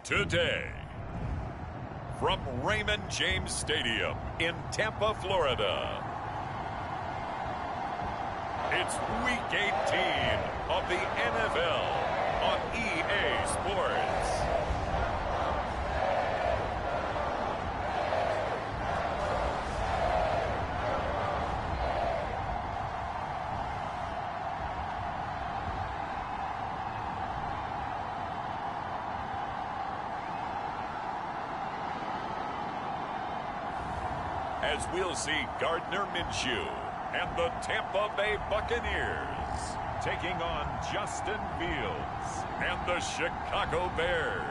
Today, from Raymond James Stadium in Tampa, Florida, it's Week 18 of the NFL on EA Sports. As we'll see Gardner Minshew and the Tampa Bay Buccaneers taking on Justin Fields and the Chicago Bears.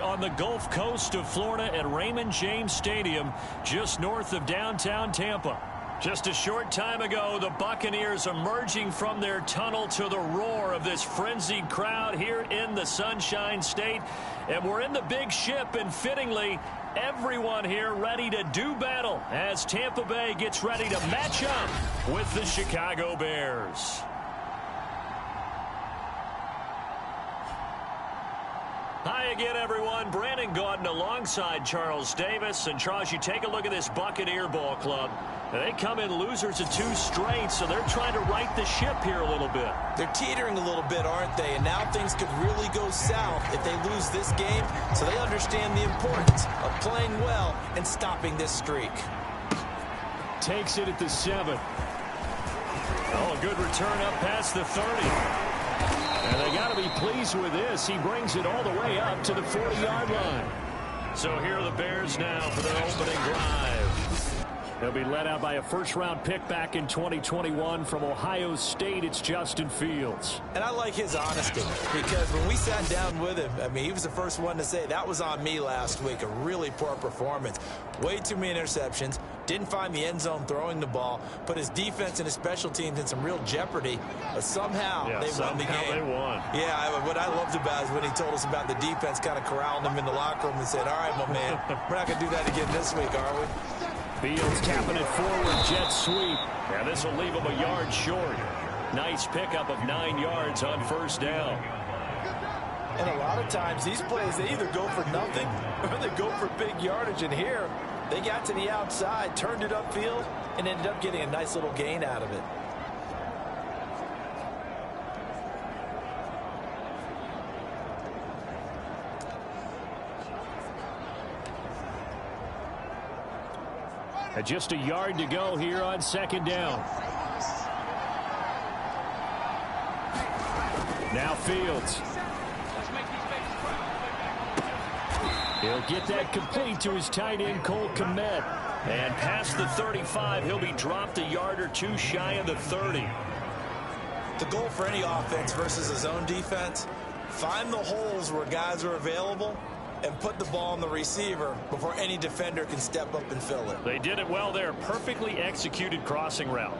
On the Gulf Coast of Florida at Raymond James Stadium, just north of downtown Tampa. Just a short time ago, the Buccaneers emerging from their tunnel to the roar of this frenzied crowd here in the Sunshine State. And we're in the big ship, and fittingly, everyone here ready to do battle as Tampa Bay gets ready to match up with the Chicago Bears. Hi again, everyone. Brandon Gaudin alongside Charles Davis. And Charles, you take a look at this Buccaneer ball club. They come in losers of 2 straight, so they're trying to right the ship here a little bit. They're teetering a little bit, aren't they? And now things could really go south if they lose this game. So they understand the importance of playing well and stopping this streak. Takes it at the 7. Oh, a good return up past the 30. And they got to be pleased with this. He brings it all the way up to the 40-yard line. So here are the Bears now for their opening drive. They'll be led out by a first-round pick back in 2021 from Ohio State. It's Justin Fields. And I like his honesty, because when we sat down with him, I mean, he was the first one to say, that was on me last week, a really poor performance. Way too many interceptions, didn't find the end zone throwing the ball, put his defense and his special teams in some real jeopardy, but somehow they won the game. They won. Yeah, what I loved about it is when he told us about the defense kind of corralling him in the locker room and said, all right, my man, we're not going to do that again this week, are we? Fields tapping it forward, jet sweep. Yeah, this will leave him a yard short. Nice pickup of 9 yards on first down. And a lot of times these plays, they either go for nothing or they go for big yardage. And here, they got to the outside, turned it upfield, and ended up getting a nice little gain out of it. And just a yard to go here on second down. Now Fields. He'll get that complete to his tight end, Cole Kmet. And past the 35, he'll be dropped a yard or 2 shy of the 30. The goal for any offense versus a zone defense, find the holes where guys are available and put the ball on the receiver before any defender can step up and fill it. They did it well there. Perfectly executed crossing route.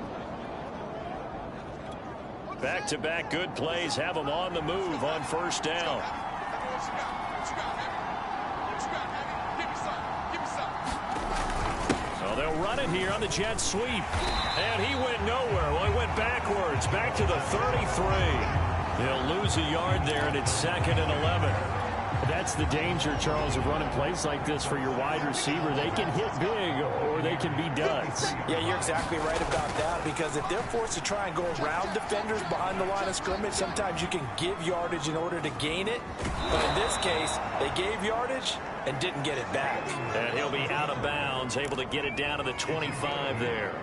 Back-to-back good plays have them on the move on first down. So they'll run it here on the jet sweep. And he went nowhere. Well, he went backwards, back to the 33. They'll lose a yard there, and it's 2nd and 11. That's the danger, Charles, of running plays like this for your wide receiver. They can hit big or they can be duds. Yeah, you're exactly right about that, because if they're forced to try and go around defenders behind the line of scrimmage, sometimes you can give yardage in order to gain it. But in this case, they gave yardage and didn't get it back. And he'll be out of bounds, able to get it down to the 25 there.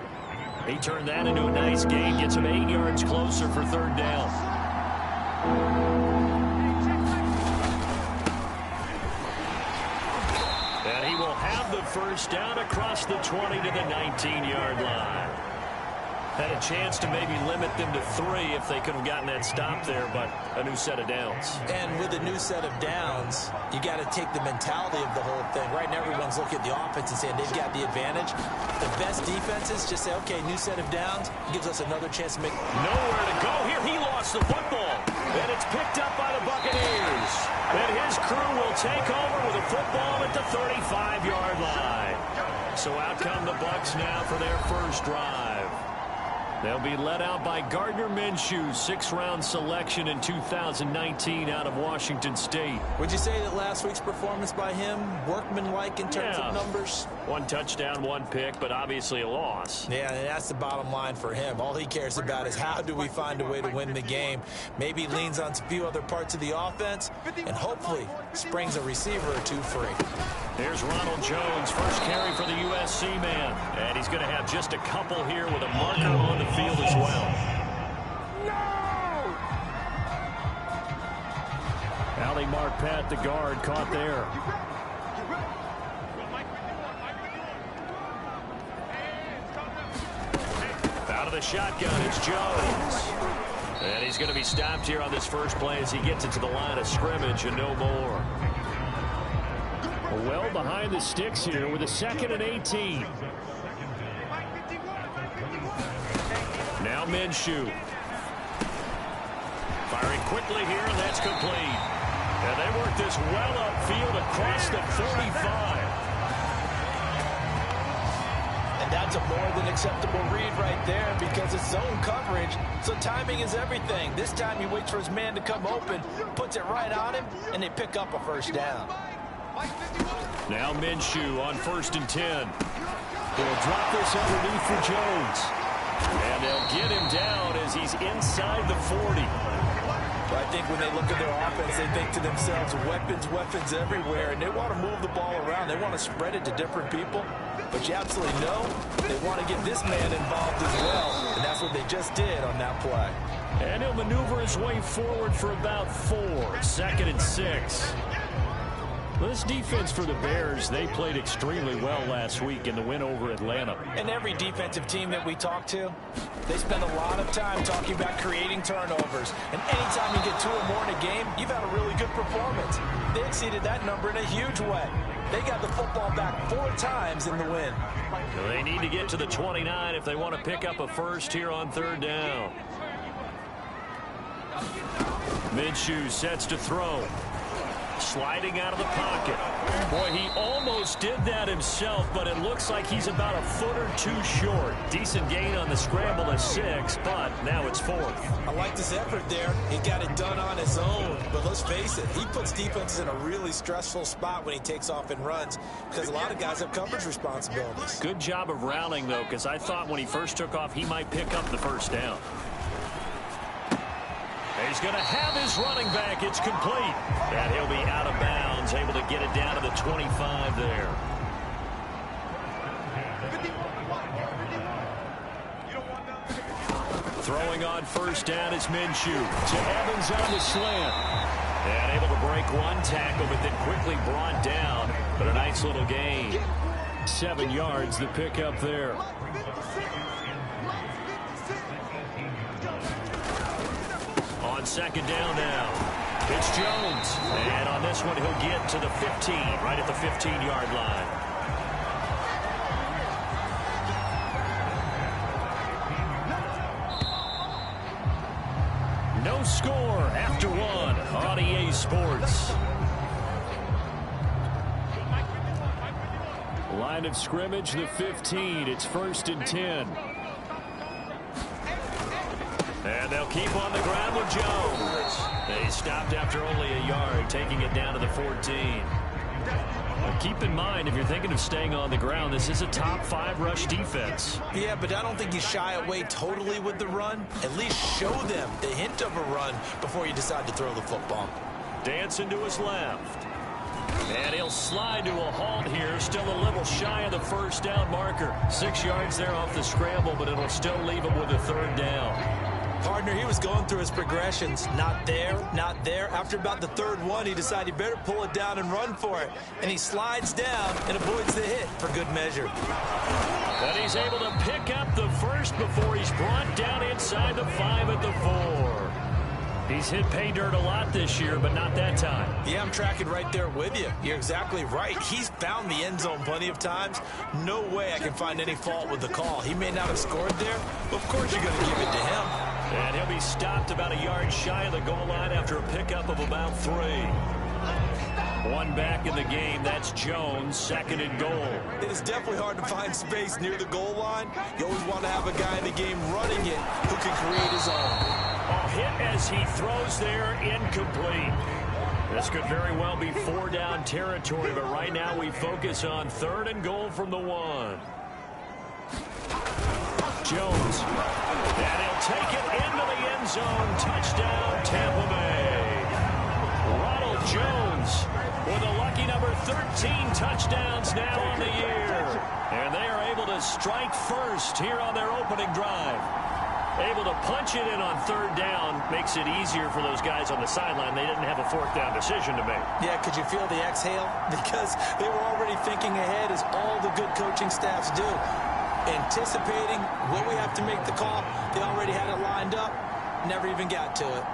He turned that into a nice gain, gets him 8 yards closer for third down. First down across the 20 to the 19-yard line. Had a chance to maybe limit them to 3 if they could have gotten that stop there, but a new set of downs. And with a new set of downs, you got to take the mentality of the whole thing. Right now, everyone's looking at the offense and saying they've got the advantage. The best defenses just say, okay, new set of downs gives us another chance to make. Nowhere to go here. He lost the football, and it's picked up by the Buccaneers. And his crew will take over with a football at the 35-yard line. So out come the Bucs now for their first drive. They'll be led out by Gardner Minshew, 6th-round selection in 2019 out of Washington State. Would you say that last week's performance by him, workmanlike in terms of numbers? 1 touchdown, 1 pick, but obviously a loss. Yeah, and that's the bottom line for him. All he cares about is how do we find a way to win the game. Maybe leans on a few other parts of the offense, and hopefully springs a receiver or two free. Here's Ronald Jones, first carry for the USC man. And he's going to have just a couple here with a marker on the field as well. Ali Marpet, the guard, caught there. Out of the shotgun, it's Jones. And he's going to be stopped here on this first play as he gets it to the line of scrimmage and no more. Well behind the sticks here with a 2nd and 18. Now Minshew. Firing quickly here, and that's complete. And they work this well upfield across the 45. And that's a more than acceptable read right there because it's zone coverage, so timing is everything. This time he waits for his man to come open, puts it right on him, and they pick up a first down. Now Minshew on 1st and 10. They'll drop this underneath for Jones. And they'll get him down as he's inside the 40. I think when they look at their offense, they think to themselves, weapons everywhere, and they want to move the ball around. They want to spread it to different people. But you absolutely know they want to get this man involved as well, and that's what they just did on that play. And he'll maneuver his way forward for about 4. 2nd and 6. This defense for the Bears, they played extremely well last week in the win over Atlanta. And every defensive team that we talk to, they spend a lot of time talking about creating turnovers. And anytime you get 2 or more in a game, you've had a really good performance. They exceeded that number in a huge way. They got the football back 4 times in the win. They need to get to the 29 if they want to pick up a first here on 3rd down. Minshew sets to throw. Sliding out of the pocket. Boy, he almost did that himself, but it looks like he's about a foot or 2 short. Decent gain on the scramble of 6, but now it's 4th. I like this effort there. He got it done on his own, but let's face it, he puts defenses in a really stressful spot when he takes off and runs because a lot of guys have coverage responsibilities. Good job of rallying, though, because I thought when he first took off, he might pick up the first down. He's going to have his running back. It's complete. And he'll be out of bounds, able to get it down to the 25 there. Throwing on 1st down is Minshew. To Evans on the slant. And able to break 1 tackle, but then quickly brought down. But a nice little gain. 7 yards, the pickup there. On 2nd down now, it's Jones. And on this one, he'll get to the 15, right at the 15-yard line. No score after 1 on EA Sports. Line of scrimmage, the 15. It's 1st and 10. And they'll keep on the ground with Jones. They stopped after only a yard, taking it down to the 14. Now keep in mind, if you're thinking of staying on the ground, this is a top 5 rush defense. Yeah, but I don't think you shy away totally with the run. At least show them the hint of a run before you decide to throw the football. Dancing to his left. And he'll slide to a halt here, still a little shy of the first down marker. 6 yards there off the scramble, but it'll still leave him with a 3rd down. Partner, he was going through his progressions. Not there, not there. After about the 3rd one, he decided he better pull it down and run for it. And he slides down and avoids the hit for good measure. And he's able to pick up the first before he's brought down inside the 5 at the 4. He's hit pay dirt a lot this year, but not that time. Yeah, I'm tracking right there with you. You're exactly right. He's found the end zone plenty of times. No way I can find any fault with the call. He may not have scored there, but of course you're going to give it to him. And he'll be stopped about a yard shy of the goal line after a pickup of about 3. One back in the game. That's Jones, second and goal. It is definitely hard to find space near the goal line. You always want to have a guy in the game running it who can create his own. A hit as he throws there, incomplete. This could very well be 4-down territory, but right now we focus on third and goal from the 1. Jones. And he'll take it into the end zone. Touchdown, Tampa Bay. Ronald Jones with a lucky number 13 touchdowns now on the year. And they are able to strike first here on their opening drive. Able to punch it in on third down makes it easier for those guys on the sideline. They didn't have a fourth down decision to make. Yeah, could you feel the exhale? Because they were already thinking ahead, as all the good coaching staffs do. Anticipating, will we have to make the call? They already had it lined up, never even got to it.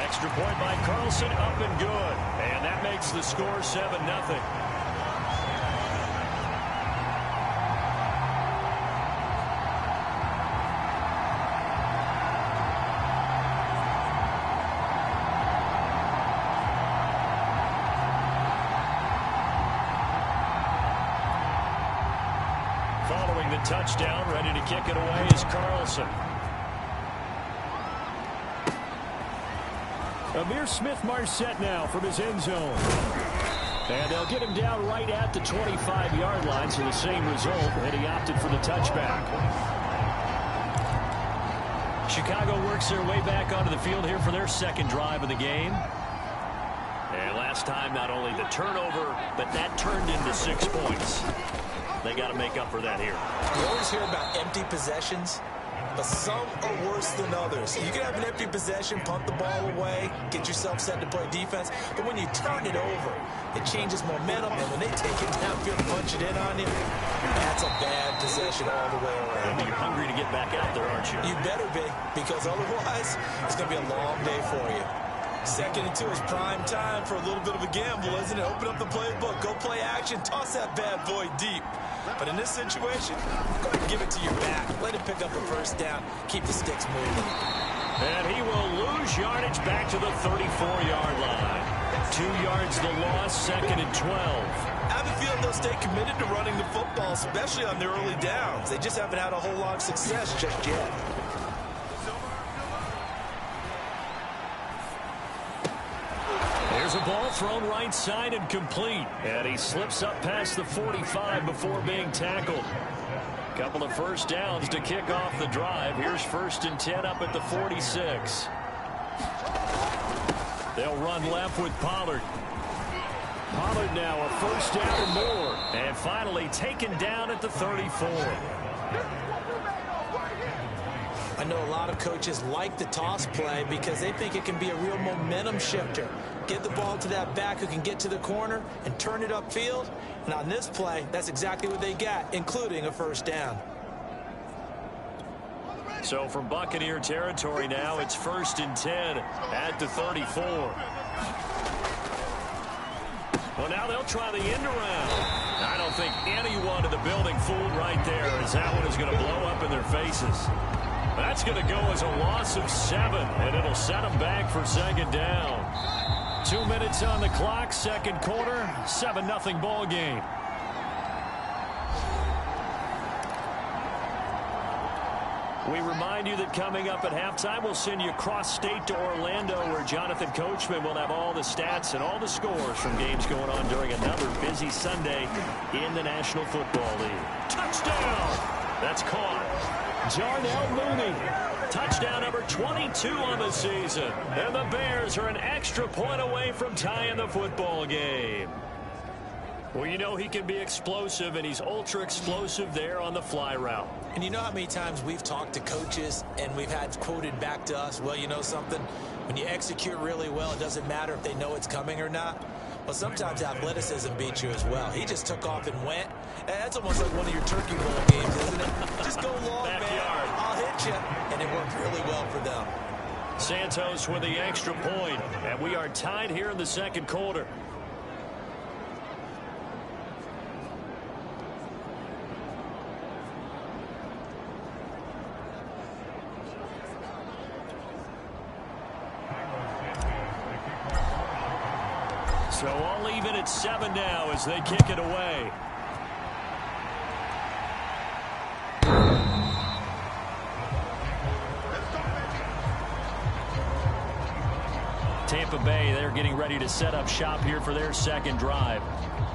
Extra point by Carlson, up and good. And that makes the score 7-0. Following the touchdown, ready to kick it away is Carlson. Amir Smith-Marset now from his end zone. And they'll get him down right at the 25-yard line, so the same result, and he opted for the touchback. Chicago works their way back onto the field here for their second drive of the game. And last time, not only the turnover, but that turned into 6 points. They got to make up for that here. You always hear about empty possessions, but some are worse than others. You can have an empty possession, punt the ball away, get yourself set to play defense, but when you turn it over, it changes momentum, and when they take it downfield and punch it in on you, that's a bad possession all the way around. And you're hungry to get back out there, aren't you? You better be, because otherwise, it's going to be a long day for you. 2nd and 2 is prime time for a little bit of a gamble, isn't it? Open up the playbook, go play action, toss that bad boy deep. But in this situation, go ahead and give it to your back. Let him pick up a first down. Keep the sticks moving. And he will lose yardage back to the 34-yard line. 2 yards the loss, 2nd and 12. I have a feeling they'll stay committed to running the football, especially on their early downs. They just haven't had a whole lot of success just yet. There's a ball thrown right side and complete. And he slips up past the 45 before being tackled. Couple of first downs to kick off the drive. Here's 1st and 10 up at the 46. They'll run left with Pollard. Pollard now a first down and more. And finally taken down at the 34. I know a lot of coaches like the toss play because they think it can be a real momentum shifter. Get the ball to that back who can get to the corner and turn it upfield. And on this play, that's exactly what they got, including a first down. So from Buccaneer territory now, it's 1st and 10 at the 34. Well, now they'll try the end around. I don't think anyone in the building fooled right there, as that one is going to blow up in their faces. That's going to go as a loss of 7, and it'll set them back for 2nd down. 2 minutes on the clock, 2nd quarter, 7-0 ball game. We remind you that coming up at halftime, we'll send you cross-state to Orlando, where Jonathan Coachman will have all the stats and all the scores from games going on during another busy Sunday in the National Football League. Touchdown! That's caught. Darnell Mooney. Touchdown number 22 on the season. And the Bears are an extra point away from tying the football game. Well, you know he can be explosive, and he's ultra explosive there on the fly route. And you know how many times we've talked to coaches and we've had quoted back to us, well, you know something? When you execute really well, it doesn't matter if they know it's coming or not. Well, sometimes athleticism beats you as well. He just took off and went. And that's almost like one of your Turkey Bowl games, isn't it? Just go long, Backyard. man. I'll hit you. And it worked really well for them. Santos with the extra point, and we are tied here in the 2nd quarter. So all even at 7 now as they kick it away. Tampa Bay, they're getting ready to set up shop here for their second drive.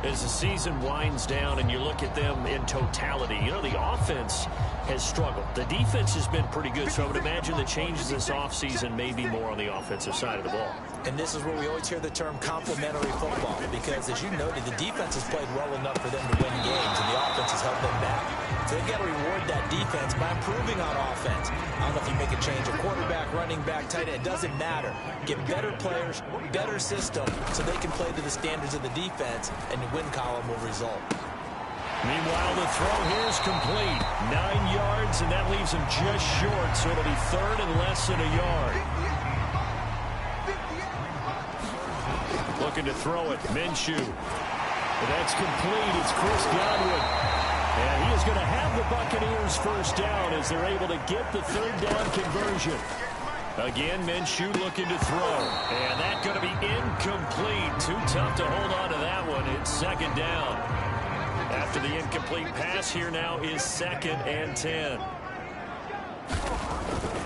As the season winds down and you look at them in totality, you know, the offense has struggled. The defense has been pretty good, so I would imagine the changes this offseason may be more on the offensive side of the ball. And this is where we always hear the term complementary football, because as you noted, the defense has played well enough for them to win games, and the offense has held them back. So they've got to reward that defense by improving on offense. I don't know if you make a change, a quarterback, running back, tight end, it doesn't matter. Get better players, better system, so they can play to the standards of the defense, and the win column will result. Meanwhile, the throw here is complete. 9 yards, and that leaves him just short, so it'll be third and less than a yard. Looking to throw it, Minshew. That's complete. It's Chris Godwin. And he is going to have the Buccaneers first down as they're able to get the third down conversion. Again, Minshew looking to throw. And that's going to be incomplete. Too tough to hold on to that one. It's second down. After the incomplete pass, here now is 2nd and 10.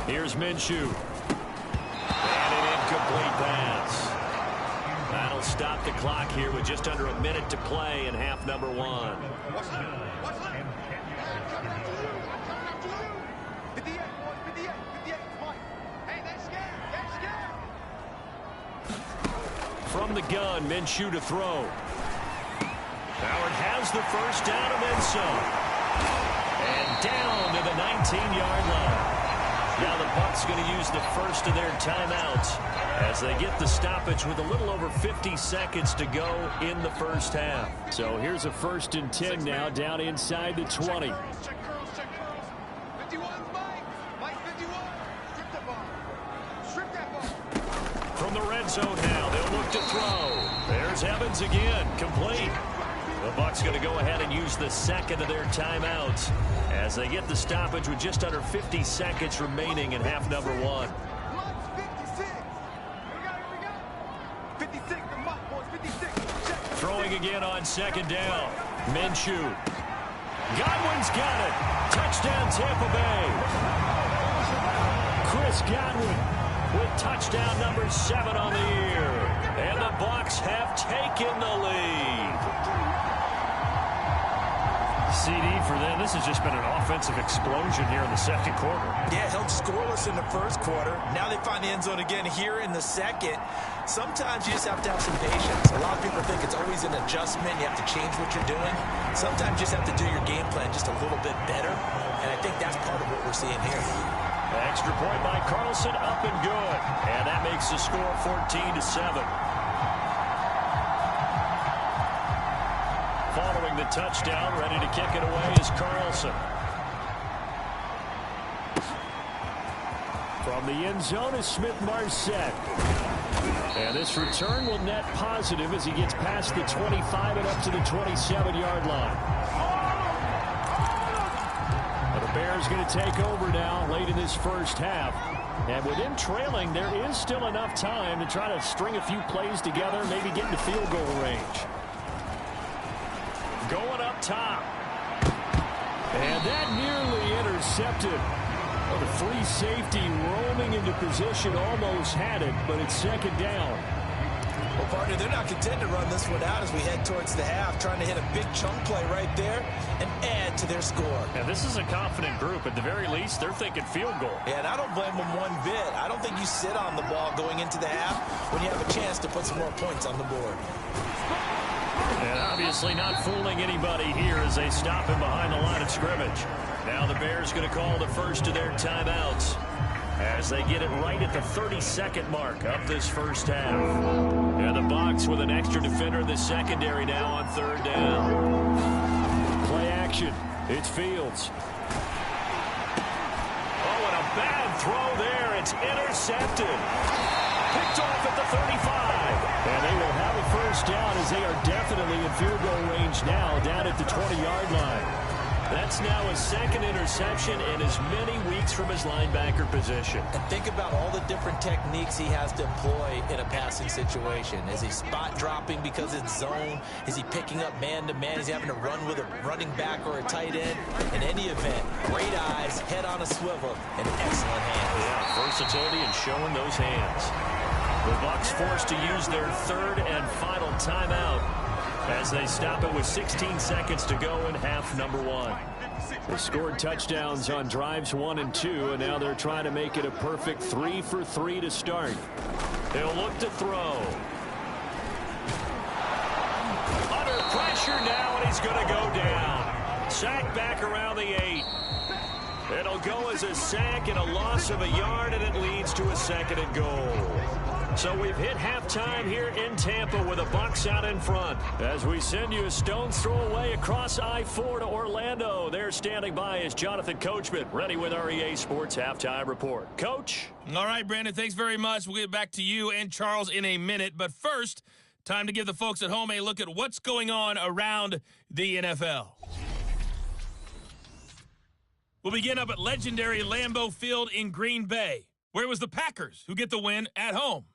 Here's Minshew. And an incomplete pass. That'll stop the clock here with just under a minute to play in half number 1. From the gun, Minshew to throw. Howard has the first down and then some. And down to the 19-yard line. Now the Bucs going to use the first of their timeouts as they get the stoppage with a little over 50 seconds to go in the first half. So here's a 1st and 10 now down inside the 20. From the red zone now, they'll look to throw. There's Evans again, complete. The Bucs going to go ahead and use the second of their timeouts as they get the stoppage with just under 50 seconds remaining in half number 1. Throwing again on 2nd down. Minshew. Godwin's got it. Touchdown Tampa Bay. Chris Godwin with touchdown number 7 on the year. And the Bucs have taken the lead. CD for them. This has just been an offensive explosion here in the second quarter. Yeah, held scoreless in the first quarter. Now they find the end zone again here in the second. Sometimes you just have to have some patience. A lot of people think it's always an adjustment. You have to change what you're doing. Sometimes you just have to do your game plan just a little bit better. And I think that's part of what we're seeing here. Extra point by Carlson, up and good. And that makes the score 14-7. Following the touchdown, ready to kick it away is Carlson. From the end zone is Smith-Marsette. And this return will net positive as he gets past the 25 and up to the 27-yard line. The Bears going to take over now late in this first half. And with them trailing, there is still enough time to try to string a few plays together, maybe get into field goal range. Going up top. And that nearly intercepted. Well, the free safety roaming into position almost had it, but it's second down. Well, partner, they're not content to run this one out as we head towards the half, trying to hit a big chunk play right there and add to their score. And this is a confident group. At the very least, they're thinking field goal. Yeah, and I don't blame them one bit. I don't think you sit on the ball going into the half when you have a chance to put some more points on the board. And obviously not fooling anybody here as they stop him behind the line of scrimmage. Now the Bears going to call the first of their timeouts as they get it right at the 32nd mark of this first half. And the Bucs with an extra defender in the secondary now on 3rd down. Play action. It's Fields. Oh, and a bad throw there. It's intercepted. Picked off at the 35. And they will have a first down as they are definitely in field goal range now down at the 20-yard line. That's now his second interception in as many weeks from his linebacker position. And think about all the different techniques he has to employ in a passing situation. Is he spot dropping because it's zone? Is he picking up man-to-man? Is he having to run with a running back or a tight end? In any event, great eyes, head on a swivel, and excellent hands. Yeah, versatility and showing those hands. The Bucs forced to use their third and final timeout as they stop it with 16 seconds to go in half number one. They scored touchdowns on drives 1 and 2, and now they're trying to make it a perfect 3 for 3 to start. They'll look to throw. Under pressure now, and he's going to go down. Sack back around the 8. It'll go as a sack and a loss of a yard, and it leads to a 2nd and goal. So we've hit halftime here in Tampa with the Bucs out in front. As we send you a stone's throw away across I-4 to Orlando. There standing by is Jonathan Coachman, ready with our EA Sports Halftime Report. Coach? All right, Brandon, thanks very much. We'll get back to you and Charles in a minute. But first, time to give the folks at home a look at what's going on around the NFL. We'll begin up at legendary Lambeau Field in Green Bay, where it was the Packers who get the win at home.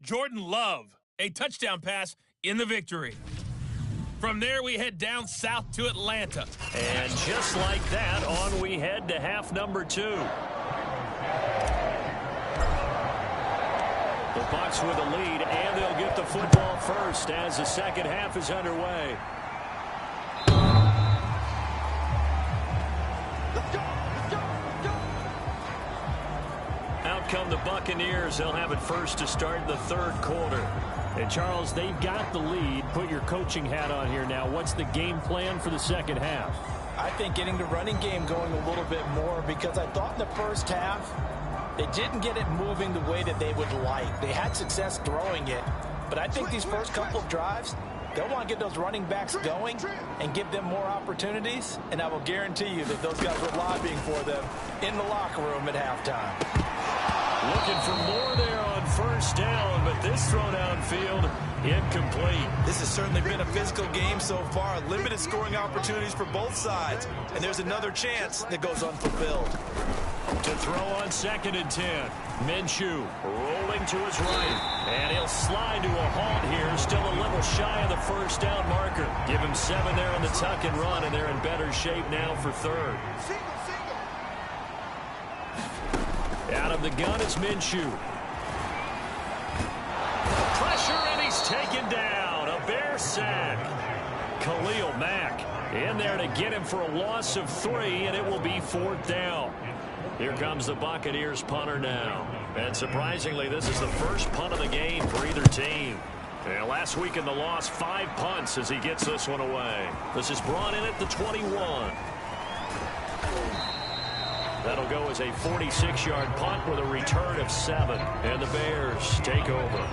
Jordan Love, a touchdown pass in the victory. From there, we head down south to Atlanta. And just like that, on we head to half number 2. The Bucs with the lead, and they'll get the football first as the second half is underway. Out come the Buccaneers. They'll have it first to start the third quarter. And, Charles, they've got the lead. Put your coaching hat on here now. What's the game plan for the second half? I think getting the running game going a little bit more, because I thought in the first half they didn't get it moving the way that they would like. They had success throwing it, but I think these first couple of drives, they'll want to get those running backs going and give them more opportunities, and I will guarantee you that those guys were lobbying for them in the locker room at halftime. Looking for more there on first down, but this throw downfield incomplete. This has certainly been a physical game so far. Limited scoring opportunities for both sides, and there's another chance that goes unfulfilled. To throw on 2nd and 10. Minshew rolling to his right, and he'll slide to a halt here. Still a little shy of the first down marker. Give him 7 there on the tuck and run, and they're in better shape now for third. Out of the gun is Minshew. Pressure, and he's taken down. A Bear sack. Khalil Mack in there to get him for a loss of 3, and it will be 4th down. Here comes the Buccaneers punter now. And surprisingly, this is the first punt of the game for either team. And last week in the loss, 5 punts as he gets this one away. This is brought in at the 21. That'll go as a 46-yard punt with a return of 7. And the Bears take over.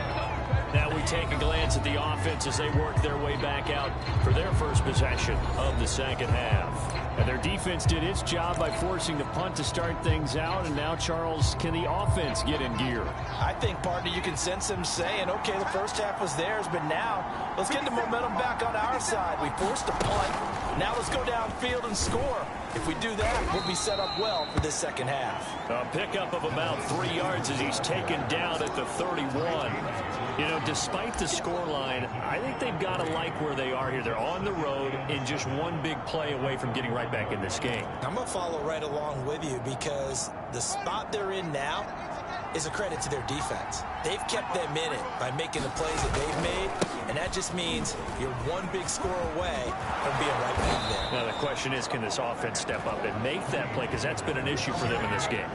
Now we take a glance at the offense as they work their way back out for their first possession of the second half. And their defense did its job by forcing the punt to start things out. And now, Charles, can the offense get in gear? I think, partner, you can sense them saying, okay, the first half was theirs, but now let's get the momentum back on our side. We forced a punt. Now let's go downfield and score. If we do that, we'll be set up well for this second half. A pickup of about 3 yards as he's taken down at the 31. You know, despite the scoreline, I think they've got to like where they are here. They're on the road and just one big play away from getting right back in this game. I'm going to follow right along with you because the spot they're in now is a credit to their defense. They've kept them in it by making the plays that they've made, and that just means you're one big score away from being right back there. Now the question is, can this offense step up and make that play, because that's been an issue for them in this game.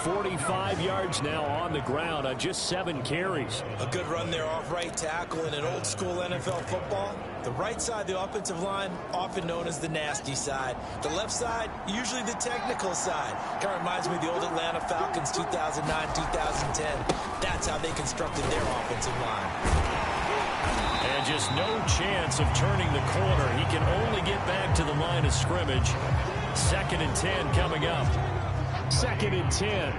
45 yards now on the ground on just 7 carries. A good run there off right tackle in an old school NFL football. The right side of the offensive line, often known as the nasty side. The left side, usually the technical side. Kind of reminds me of the old Atlanta Falcons 2009-2010. That's how they constructed their offensive line. And just no chance of turning the corner. He can only get back to the line of scrimmage. 2nd and 10 coming up. 2nd and 10.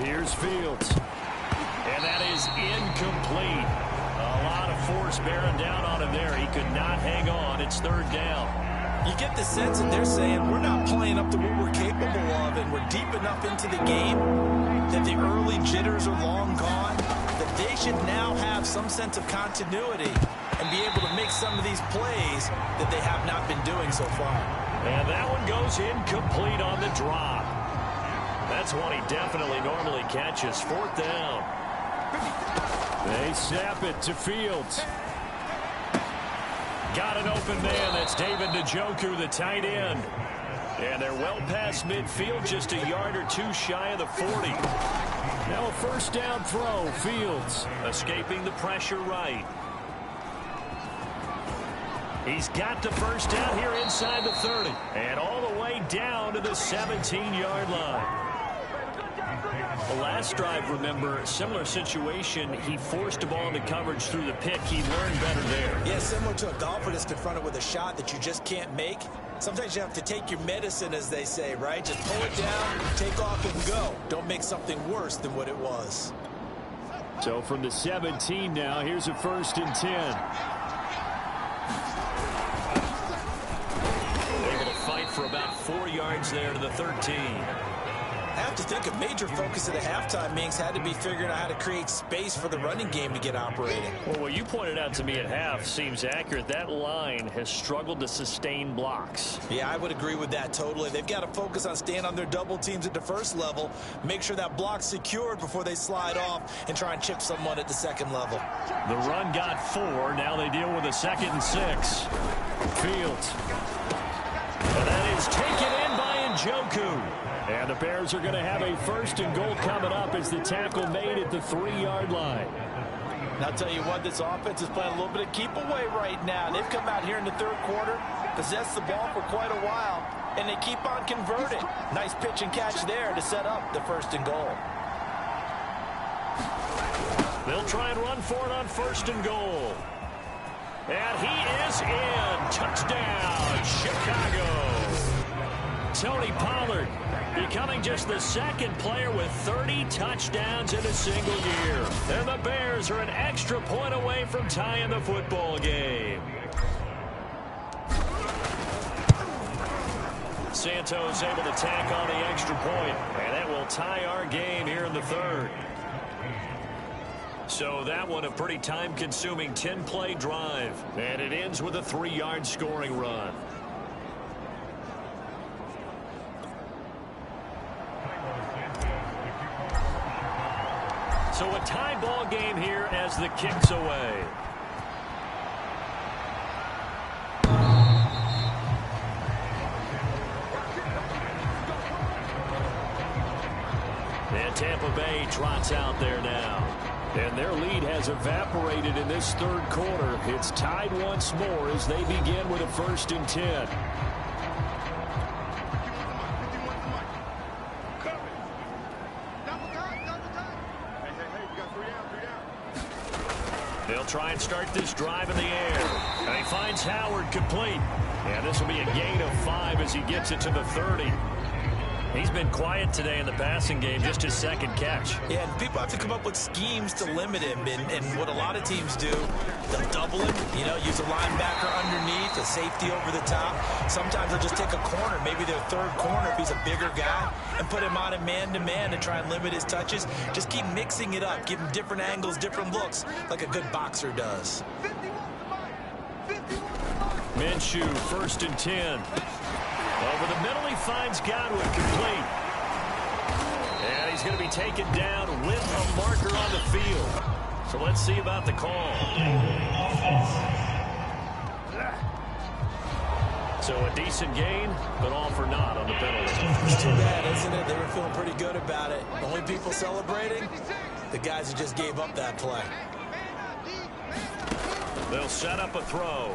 Here's Fields. And that is incomplete. A lot of force bearing down on him there. He could not hang on. It's third down. You get the sense that they're saying we're not playing up to what we're capable of, and we're deep enough into the game that the early jitters are long gone, that they should now have some sense of continuity and be able to make some of these plays that they have not been doing so far. And that one goes incomplete on the drop. That's one he definitely normally catches. Fourth down. They snap it to Fields. Got an open man. That's David Njoku, the tight end. And they're well past midfield, just a yard or two shy of the 40. Now a first down throw. Fields escaping the pressure right. He's got the first down here inside the 30. And all the way down to the 17-yard line. The last drive, remember, similar situation. He forced a ball into coverage through the pick. He learned better there. Yeah, similar to a golfer that's confronted with a shot that you just can't make. Sometimes you have to take your medicine, as they say, right? Just pull it down, take off, and go. Don't make something worse than what it was. So from the 17 now, here's a 1st and 10. Able to fight for about 4 yards there to the 13. I have to think a major focus of the halftime meetings had to be figuring out how to create space for the running game to get operating. Well, what you pointed out to me at half seems accurate. That line has struggled to sustain blocks. Yeah, I would agree with that totally. They've got to focus on staying on their double teams at the first level, make sure that block's secured before they slide off and try and chip someone at the second level. The run got 4. Now they deal with a 2nd and 6. Fields. And that is taken in by Njoku. And the Bears are going to have a 1st and goal coming up as the tackle made at the 3-yard line. And I'll tell you what, this offense is playing a little bit of keep away right now. They've come out here in the third quarter, possessed the ball for quite a while, and they keep on converting. Nice pitch and catch there to set up the 1st and goal. They'll try and run for it on 1st and goal. And he is in. Touchdown, Chicago. Tony Pollard becoming just the 2nd player with 30 touchdowns in a single year. And the Bears are an extra point away from tying the football game. Santos able to tack on the extra point, and that will tie our game here in the 3rd. So that one a pretty time-consuming 10-play drive, and it ends with a 3-yard scoring run. So a tie ball game here as the kick's away. And Tampa Bay trots out there now. And their lead has evaporated in this 3rd quarter. It's tied once more as they begin with a 1st and 10. They'll try and start this drive in the air. And he finds Howard complete. And this will be a gain of 5 as he gets it to the 30. He's been quiet today in the passing game, just his 2nd catch. Yeah, and people have to come up with schemes to limit him. And what a lot of teams do, they'll double him, use a linebacker underneath, a safety over the top. Sometimes they'll just take a corner, maybe their 3rd corner if he's a bigger guy, and put him on a man-to-man to try and limit his touches. Just keep mixing it up, give him different angles, different looks, like a good boxer does. Minshew, 1st and 10. Over the middle, he finds Godwin complete. And he's going to be taken down with a marker on the field. So let's see about the call. So a decent gain, but all for naught on the penalty. It's too bad, isn't it? They were feeling pretty good about it. Only people celebrating, the guys who just gave up that play. They'll set up a throw.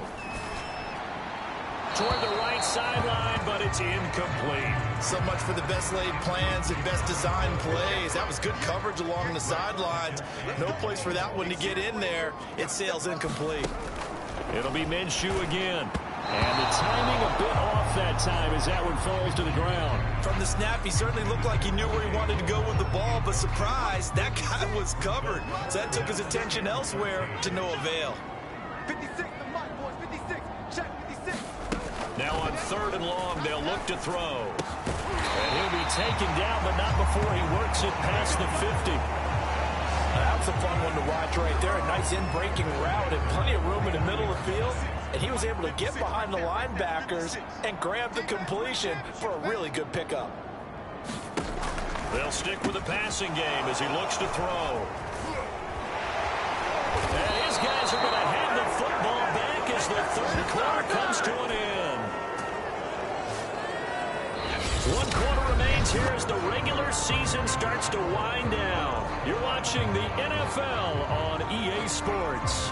Toward the right sideline, but it's incomplete. So much for the best laid plans and best designed plays. That was good coverage along the sidelines. No place for that one to get in there. It sails incomplete. It'll be Minshew again. And the timing a bit off that time as that one falls to the ground. From the snap, he certainly looked like he knew where he wanted to go with the ball, but surprise, that guy was covered. So that took his attention elsewhere to no avail. 56, the mic, boys, 56. Check 56. Now on 3rd and long, they'll look to throw. And he'll be taken down, but not before he works it past the 50. That's a fun one to watch right there. A nice in-breaking route and plenty of room in the middle of the field. And he was able to get behind the linebackers and grab the completion for a really good pickup. They'll stick with the passing game as he looks to throw. And his guys are going to hand the football back as the 3rd quarter comes to an end. 1 quarter remains here as the regular season starts to wind down. You're watching the NFL on EA Sports.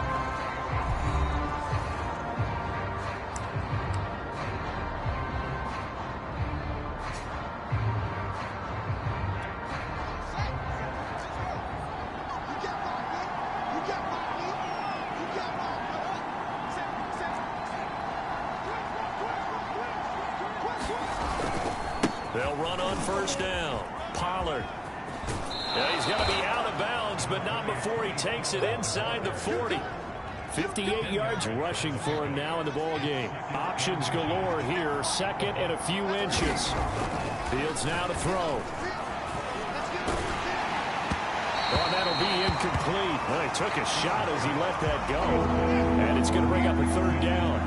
They'll run on 1st down. Pollard. Yeah, he's going to be out of bounds, but not before he takes it inside the 40. 58 yards rushing for him now in the ball game. Options galore here. 2nd and a few inches. Fields now to throw. Oh, that'll be incomplete. Well, he took a shot as he let that go. And it's going to bring up a 3rd down.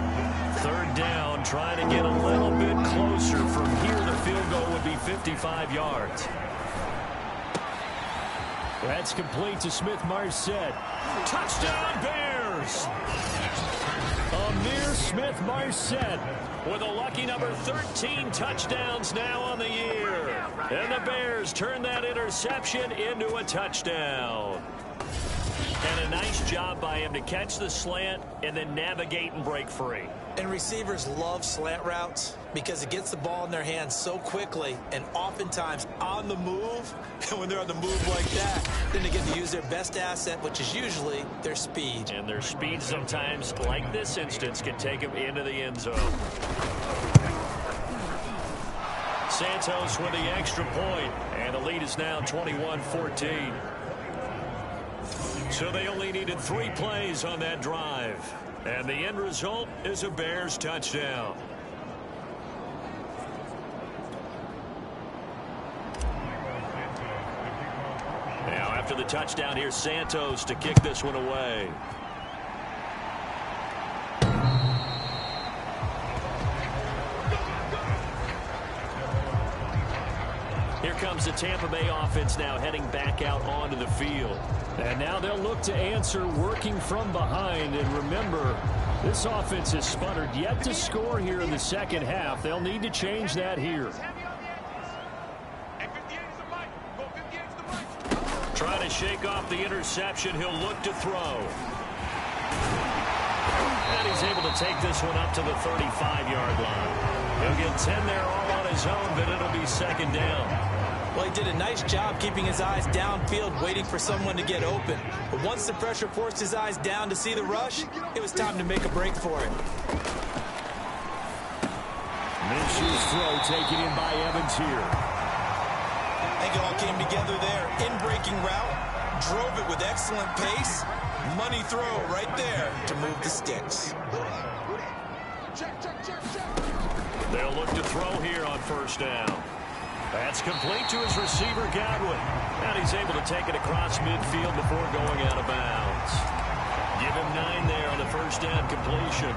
3rd down, trying to get a little bit closer. From here, the field goal would be 55 yards. That's complete to Smith-Marsette. Touchdown, Bears! Amir Smith-Marsette with a lucky number 13 touchdowns now on the year. And the Bears turn that interception into a touchdown. And a nice job by him to catch the slant and then navigate and break free. And receivers love slant routes because it gets the ball in their hands so quickly and oftentimes on the move. And when they're on the move like that, then they get to use their best asset, which is usually their speed. And their speed sometimes, like this instance, can take them into the end zone. Santos with the extra point, and the lead is now 21-14. So they only needed 3 plays on that drive. And the end result is a Bears touchdown. Now after the touchdown, here's Santos to kick this one away. Here comes the Tampa Bay offense now heading back out onto the field. And now they'll look to answer working from behind. And remember, this offense has sputtered yet to score here in the 2nd half. They'll need to change that here. Trying to shake off the interception. He'll look to throw. And he's able to take this one up to the 35-yard line. He'll get 10 there all on his own, but it'll be 2nd down. Well, he did a nice job keeping his eyes downfield, waiting for someone to get open. But once the pressure forced his eyes down to see the rush, it was time to make a break for it. Minshew's throw taken in by Evans here. I think it all came together there. In-breaking route, drove it with excellent pace. Money throw right there to move the sticks. They'll look to throw here on 1st down. That's complete to his receiver, Godwin. And he's able to take it across midfield before going out of bounds. Give him 9 there on the 1st down completion.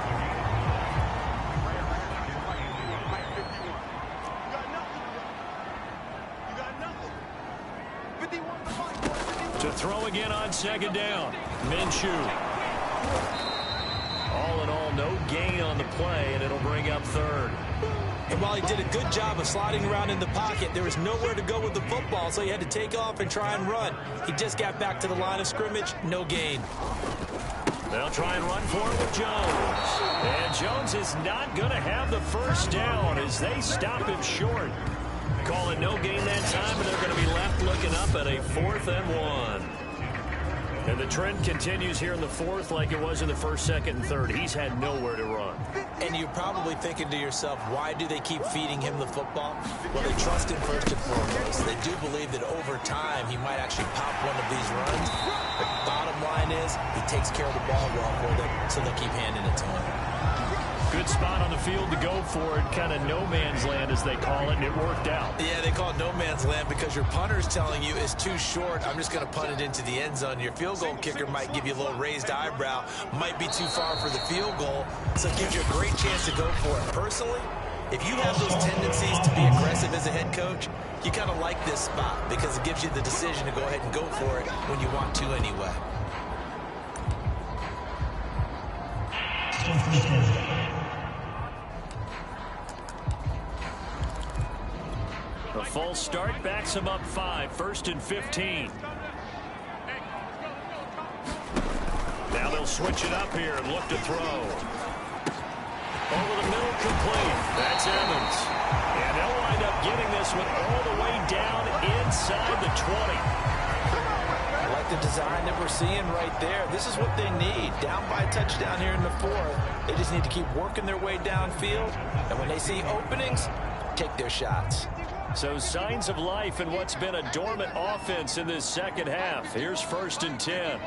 To throw again on 2nd down. Minshew. All in all, no gain on the play, and it'll bring up 3rd. And while he did a good job of sliding around in the pocket, there was nowhere to go with the football, so he had to take off and try and run. He just got back to the line of scrimmage, no gain. They'll try and run for it with Jones. And Jones is not going to have the 1st down as they stop him short. Call it no gain that time, and they're going to be left looking up at a 4th and 1. And the trend continues here in the fourth like it was in the first, second, and third. He's had nowhere to run. And you're probably thinking to yourself, why do they keep feeding him the football? Well, they trust him first and foremost. They do believe that over time he might actually pop one of these runs. But bottom line is he takes care of the ball well for them, so they'll keep handing it to him. Good spot on the field to go for it. Kind of no man's land, as they call it, and it worked out. Yeah, they call it no man's land because your punter's telling you it's too short. I'm just going to punt it into the end zone. Your field goal kicker might give you a little raised eyebrow. Might be too far for the field goal, so it gives you a great chance to go for it. Personally, if you have those tendencies to be aggressive as a head coach, you kind of like this spot because it gives you the decision to go ahead and go for it when you want to anyway. A false start backs him up 5, 1st and 15. Now they'll switch it up here and look to throw. Over the middle, complete. That's Evans. And they'll wind up getting this one all the way down inside the 20. I like the design that we're seeing right there. This is what they need. Down by a touchdown here in the fourth. They just need to keep working their way downfield. And when they see openings, take their shots. So signs of life in what's been a dormant offense in this second half. Here's 1st and 10.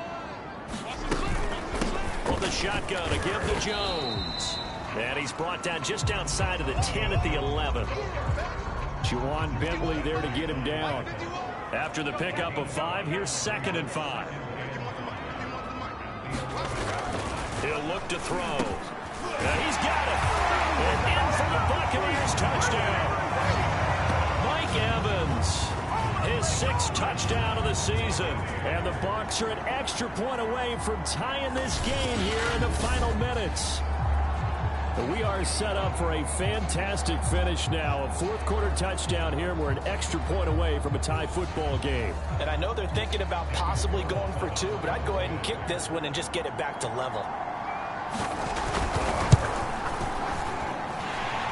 From the shotgun to give to Jones. And he's brought down just outside of the 10 at the 11. Juwan Bentley there to get him down. After the pickup of 5, here's 2nd and 5. He'll look to throw. And he's got it. And in for the Buccaneers touchdown. Evans, his 6th touchdown of the season, and the Bucs are an extra point away from tying this game here in the final minutes. We are set up for a fantastic finish now. A 4th quarter touchdown here, and we're an extra point away from a tie football game. And I know they're thinking about possibly going for 2, but I'd go ahead and kick this one and just get it back to level.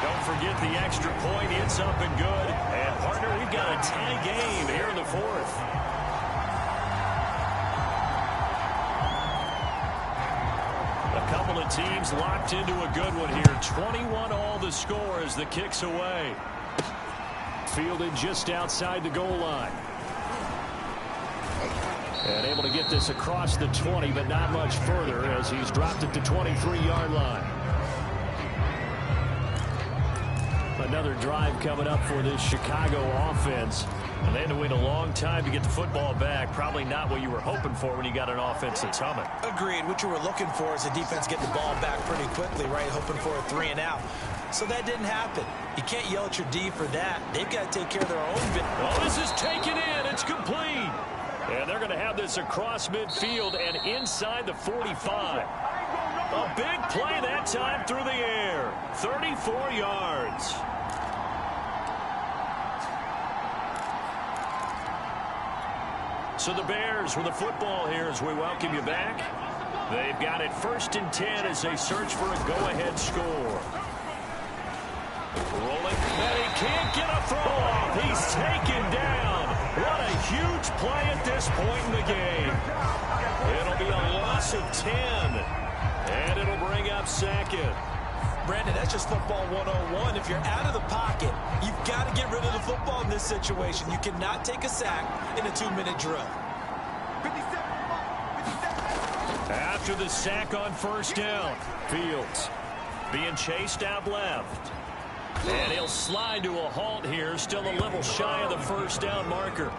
Don't forget the extra point. It's up and good. And, partner, we've got a tie game here in the 4th. A couple of teams locked into a good one here. 21 all the score as the kick's away. Fielded just outside the goal line. And able to get this across the 20, but not much further as he's dropped it to 23-yard line. Another drive coming up for this Chicago offense. And they had to wait a long time to get the football back. Probably not what you were hoping for when you got an offense that's humming. Agreed. What you were looking for is the defense getting the ball back pretty quickly, right? Hoping for a 3 and out. So that didn't happen. You can't yell at your D for that. They've got to take care of their own business. Oh, this is taken in. It's complete. And they're going to have this across midfield and inside the 45. A big play that time through the air. 34 yards. So the Bears with the football here as we welcome you back. They've got it 1st and 10 as they search for a go-ahead score. Rolling, and he can't get a throw off. He's taken down. What a huge play at this point in the game. It'll be a loss of 10, and it'll bring up 2nd. Brandon, that's just football 101. If you're out of the pocket, you've got to get rid of the football in this situation. You cannot take a sack in a 2-minute drill. 57. After the sack on 1st down, Fields being chased out left. And he'll slide to a halt here, still a little shy of the 1st down marker.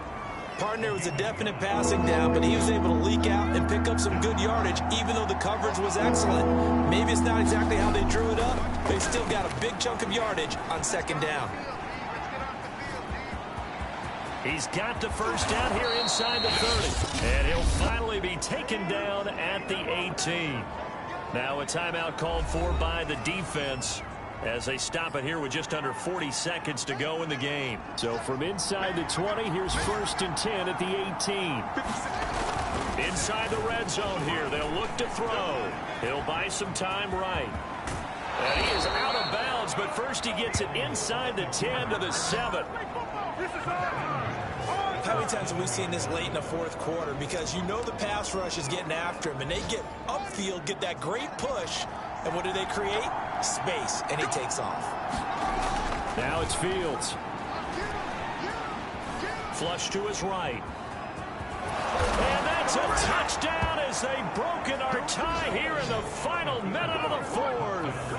Partner was a definite passing down, but he was able to leak out and pick up some good yardage, even though the coverage was excellent. Maybe it's not exactly how they drew it up, but they still got a big chunk of yardage on 2nd down. He's got the 1st down here inside the 30. And he'll finally be taken down at the 18. Now a timeout called for by the defense as they stop it here with just under 40 seconds to go in the game. So from inside the 20, here's 1st and 10 at the 18. Inside the red zone here, they'll look to throw. He'll buy some time right. And he is out of bounds, but first he gets it inside the 10 to the 7. How many times have we seen this late in the fourth quarter? Because you know the pass rush is getting after him, and they get upfield, get that great push, and what do they create? Space, and he takes off. Now it's Fields. Flush to his right. And that's a touchdown as they've broken our tie here in the final minute of the fourth.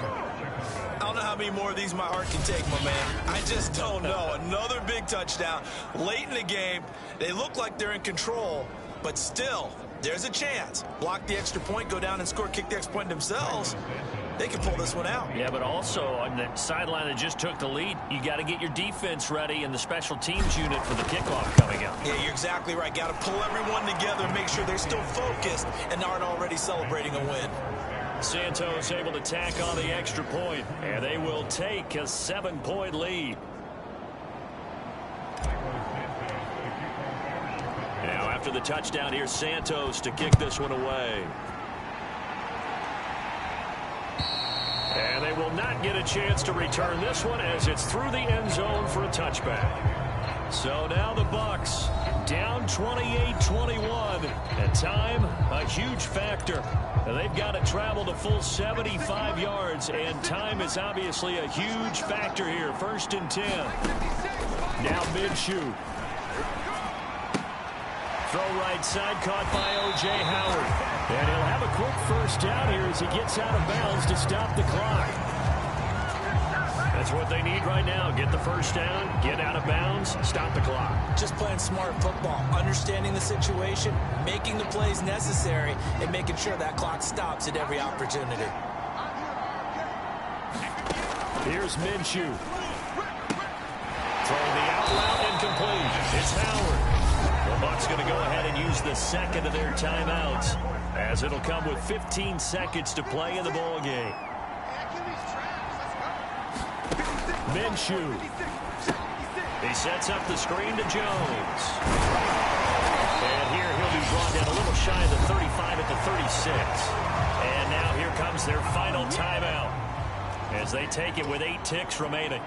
I don't know how many more of these my heart can take, my man. I just don't know. Another big touchdown late in the game. They look like they're in control, but still, there's a chance. Block the extra point, go down and score, kick the extra point themselves. They can pull this one out. Yeah, but also on the sideline that just took the lead, you got to get your defense ready and the special teams unit for the kickoff coming up. Yeah, you're exactly right. Got to pull everyone together and make sure they're still focused and aren't already celebrating a win. Santos able to tack on the extra point, and they will take a 7-point lead. Now after the touchdown, here's Santos to kick this one away. And they will not get a chance to return this one as it's through the end zone for a touchback. So now the Bucs down 28-21. At time, a huge factor. They've got to travel the full 75 yards, and time is obviously a huge factor here. 1st and 10. Now Minshew. Throw right side, caught by O.J. Howard. And he'll have a quick first down here as he gets out of bounds to stop the clock. That's what they need right now. Get the first down, get out of bounds, stop the clock. Just playing smart football, understanding the situation, making the plays necessary, and making sure that clock stops at every opportunity. Here's Minshew. Throwing the out route incomplete. It's Howard. The Bucs going to go ahead and use the second of their timeouts, as it'll come with 15 seconds to play in the ball game. Minshew. He sets up the screen to Jones. And here he'll be brought down a little shy of the 35 at the 36. And now here comes their final timeout as they take it with 8 ticks remaining.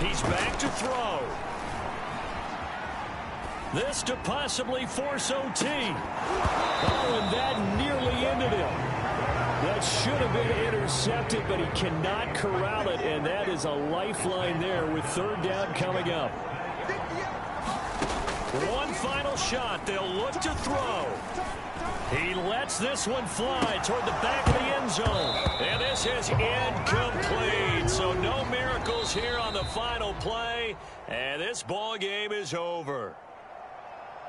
He's back to throw. This to possibly force OT. Oh, and that nearly ended him. That should have been intercepted, but he cannot corral it, and that is a lifeline there with 3rd down coming up. One final shot. They'll look to throw. He lets this one fly toward the back of the end zone. And this is incomplete. So no miracles here on the final play, and this ball game is over.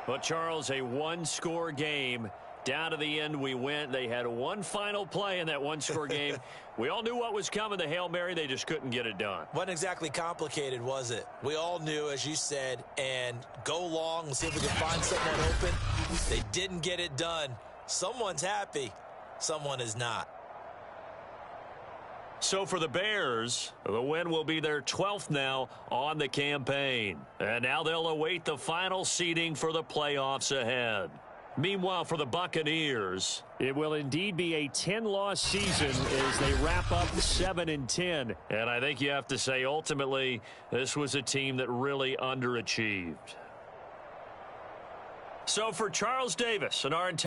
But, Charles, a one-score game. Down to the end we went. They had one final play in that one-score game. We all knew what was coming, the Hail Mary. They just couldn't get it done. Wasn't exactly complicated, was it? We all knew, as you said, and go long and see if we can find someone open. They didn't get it done. Someone's happy. Someone is not. So for the Bears, the win will be their 12th now on the campaign. And now they'll await the final seeding for the playoffs ahead. Meanwhile, for the Buccaneers, it will indeed be a 10-loss season as they wrap up 7-10. And I think you have to say, ultimately, this was a team that really underachieved. So for Charles Davis and our entire